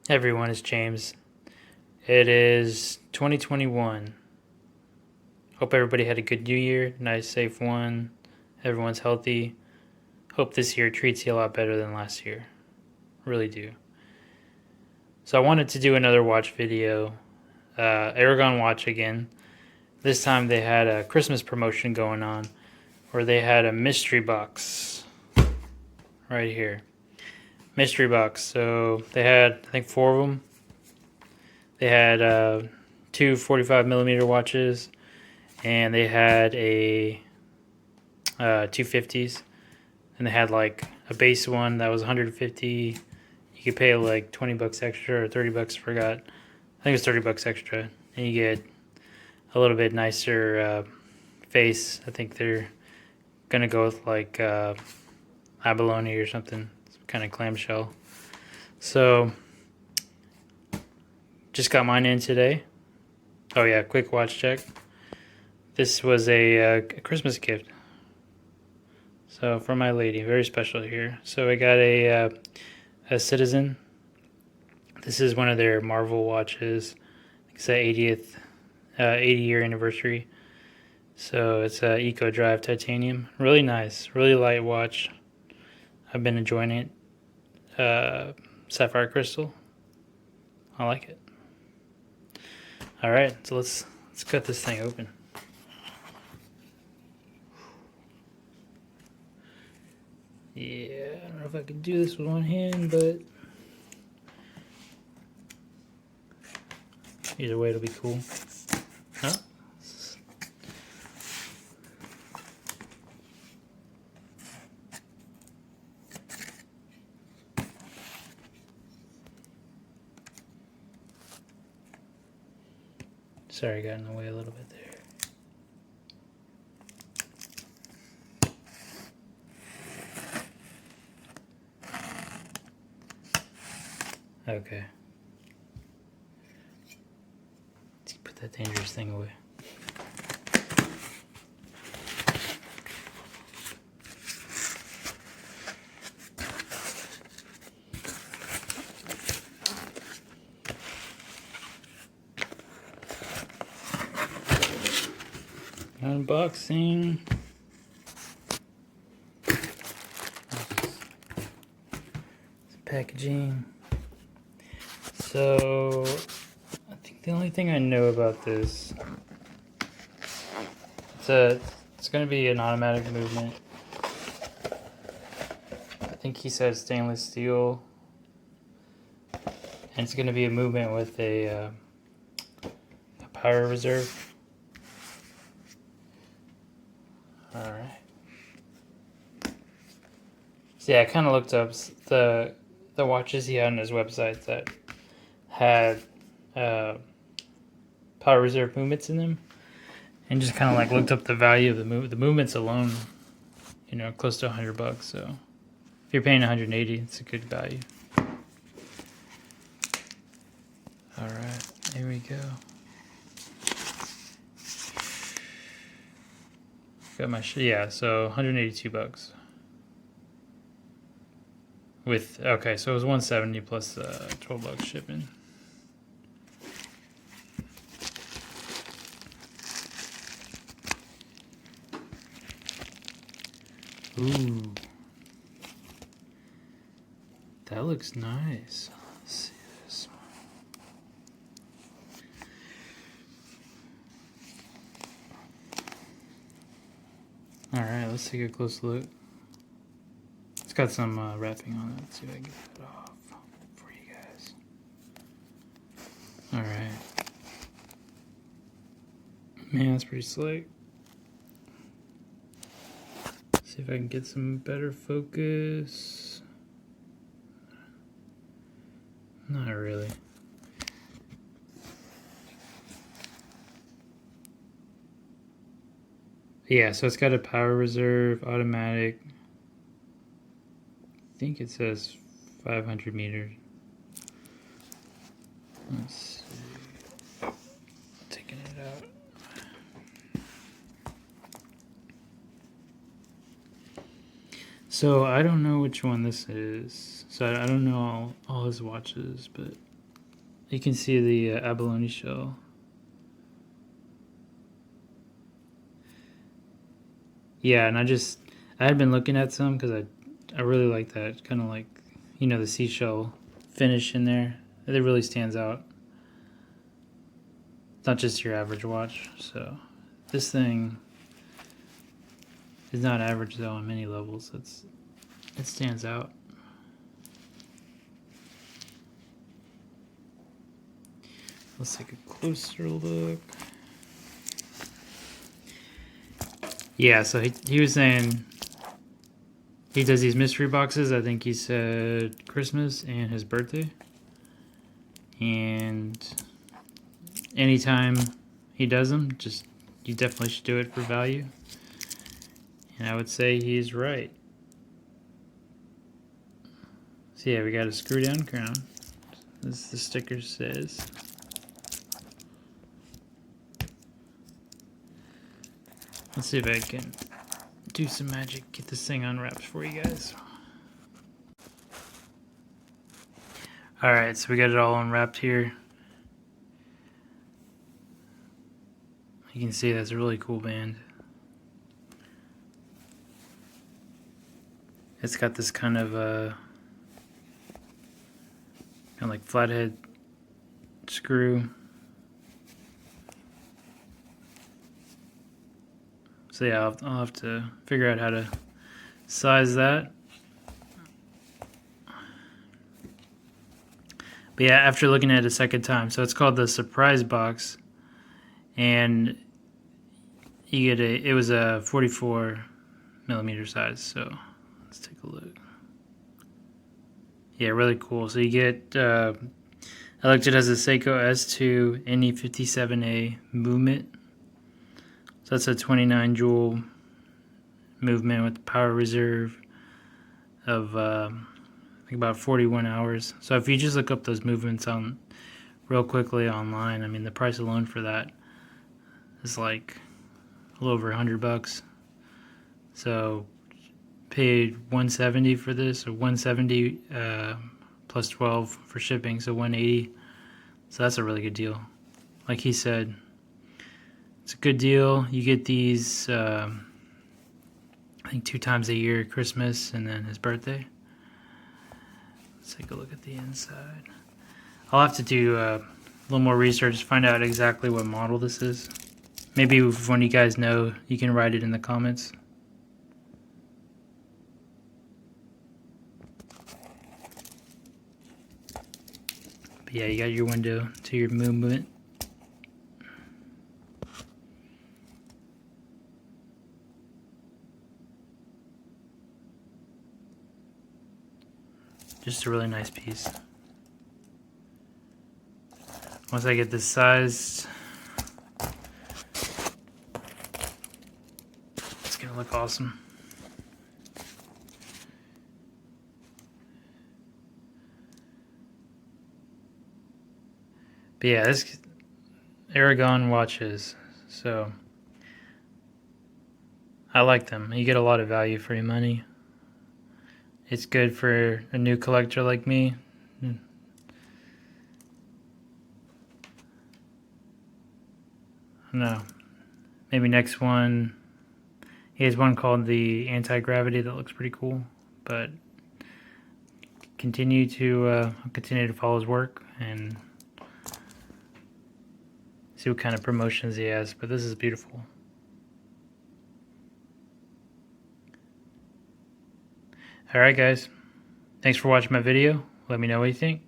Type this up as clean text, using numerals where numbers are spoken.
Everyone, it's James. It is 2021. Hope everybody had a good new year, nice, safe one. Everyone's healthy. Hope this year treats you a lot better than last year. Really do. So I wanted to do another watch video. Aragon watch again. This time they had a Christmas promotion going on where they had a mystery box right here. Mystery box. So they had, I think, four of them. They had two 45 millimeter watches, and they had a 250s, and they had like a base one that was 150. You could pay like 20 bucks extra or 30 bucks. Forgot. I think it was 30 bucks extra, and you get a little bit nicer face. I think they're gonna go with like abalone or something, some kind of clamshell. So just got mine in today. Oh yeah, quick watch check. This was a Christmas gift. So for my lady, very special here. So I got a Citizen. This is one of their Marvel watches. It's the 80-year anniversary. So it's a Eco Drive titanium. Really nice, really light watch. I've been enjoying it. Sapphire crystal. I like it. All right, so let's cut this thing open. Yeah, I don't know if I can do this with one hand, but either way it'll be cool. Huh? Sorry, I got in the way a little bit there. Okay. Let's put that dangerous thing away. Unboxing. Packaging. So I think the only thing I know about this, it's going to be an automatic movement. I think he said stainless steel, and it's going to be a movement with a power reserve. All right. So yeah, I kind of looked up the watches he had on his website that had power reserve movements in them, and just kind of like looked up the value of the movements alone. You know, close to $100. So if you're paying 180, it's a good value. All right, here we go. Got my yeah, so $182 with okay, so it was 170 plus $12 shipping. Ooh, that looks nice. Let's see this one. All right, let's take a close look. It's got some wrapping on it. Let's see if I can get that off for you guys. All right, man, that's pretty slick. See if I can get some better focus. Not really. Yeah, so it's got a power reserve, automatic. I think it says 500 meters. Let's see. Taking it out. So I don't know which one this is. So I don't know all his watches, but You can see the abalone shell. Yeah, and I had been looking at some because I really like that kind of like, you know, the seashell finish in there. It really stands out. It's not just your average watch. So this thing is not average though on many levels. It stands out. Let's take a closer look. Yeah, so he was saying he does these mystery boxes. I think he said Christmas and his birthday. And anytime he does them, just you definitely should do it for value. And I would say he's right. So yeah, we got a screw down crown, as the sticker says. Let's see if I can do some magic, get this thing unwrapped for you guys. Alright, so we got it all unwrapped here. You can see that's a really cool band. It's got this kind of like flathead screw. So yeah, I'll have to figure out how to size that. But yeah, after looking at it a second time, so it's called the surprise box, and you get it was a 44 millimeter size. So let's take a look. Yeah, really cool. So you get I looked at it as a Seiko S2 NE57A movement. So that's a 29 joule movement with power reserve of I think about 41 hours. So if you just look up those movements on real quickly online, I mean the price alone for that is like a little over $100. So paid 170 for this, or 170 plus 12 for shipping, so 180. So that's a really good deal. Like he said, it's a good deal. You get these, I think 2 times a year, Christmas and then his birthday. Let's take a look at the inside. I'll have to do a little more research to find out exactly what model this is. Maybe if one of you guys know, you can write it in the comments. But yeah, you got your window to your movement. Just a really nice piece. Once I get this sized, it's gonna look awesome. But yeah, this Aragon watches, so I like them. You get a lot of value for your money. It's good for a new collector like me. No, maybe next one. He has one called the Anti-Gravity that looks pretty cool, but continue to follow his work and see what kind of promotions he has. But this is beautiful. Alright guys, thanks for watching my video. Let me know what you think.